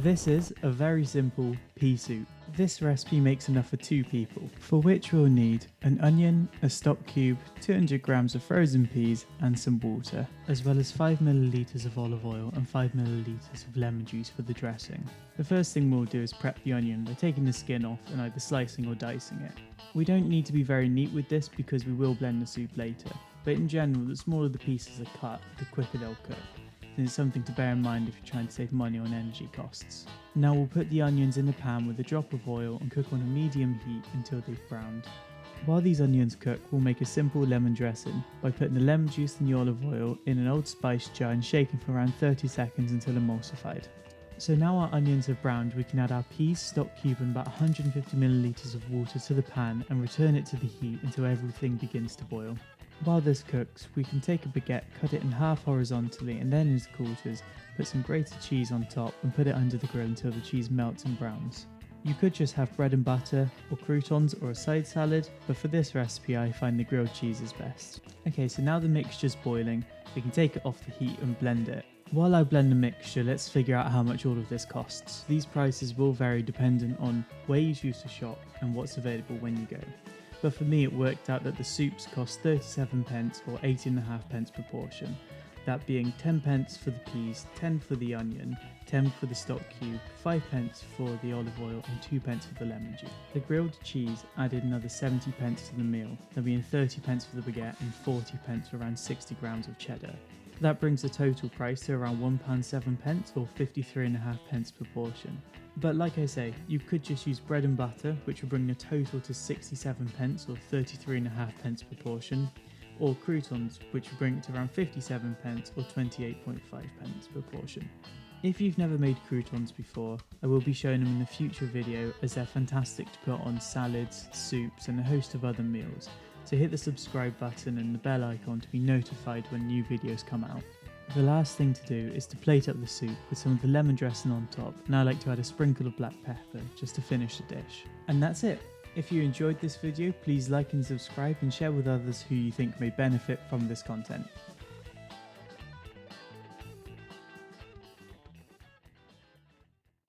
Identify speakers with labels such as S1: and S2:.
S1: This is a very simple pea soup. This recipe makes enough for 2 people, for which we'll need an onion, a stock cube, 200 grams of frozen peas and some water, as well as 5 milliliters of olive oil and 5 milliliters of lemon juice for the dressing. The first thing we'll do is prep the onion by taking the skin off and either slicing or dicing it. We don't need to be very neat with this because we will blend the soup later, but in general the smaller the pieces are cut, the quicker they'll cook. And it's something to bear in mind if you're trying to save money on energy costs. Now we'll put the onions in a pan with a drop of oil and cook on a medium heat until they've browned. While these onions cook, we'll make a simple lemon dressing by putting the lemon juice and the olive oil in an old spice jar and shaking for around 30 seconds until emulsified. So now our onions have browned, we can add our peas, stock cube and about 150 milliliters of water to the pan and return it to the heat until everything begins to boil. While this cooks, we can take a baguette, cut it in half horizontally and then into quarters, put some grated cheese on top and put it under the grill until the cheese melts and browns. You could just have bread and butter, or croutons or a side salad, but for this recipe I find the grilled cheese is best. Okay, so now the mixture's boiling, we can take it off the heat and blend it. While I blend the mixture, let's figure out how much all of this costs. These prices will vary dependent on where you choose to shop and what's available when you go. But for me it worked out that the soups cost 37p or 8.5p per portion, that being 10p for the peas, 10 for the onion, 10 for the stock cube, 5p for the olive oil and 2p for the lemon juice. The grilled cheese added another 70p to the meal, that being 30p for the baguette and 40p for around 60 grams of cheddar. That brings the total price to around £1.07 or 53.5p per portion. But like I say, you could just use bread and butter, which will bring the total to 67p or 33.5p per portion, or croutons, which will bring it to around 57p or 28.5p per portion. If you've never made croutons before, I will be showing them in a future video as they're fantastic to put on salads, soups and a host of other meals, so hit the subscribe button and the bell icon to be notified when new videos come out. The last thing to do is to plate up the soup with some of the lemon dressing on top, and I like to add a sprinkle of black pepper just to finish the dish. And that's it! If you enjoyed this video, please like and subscribe and share with others who you think may benefit from this content.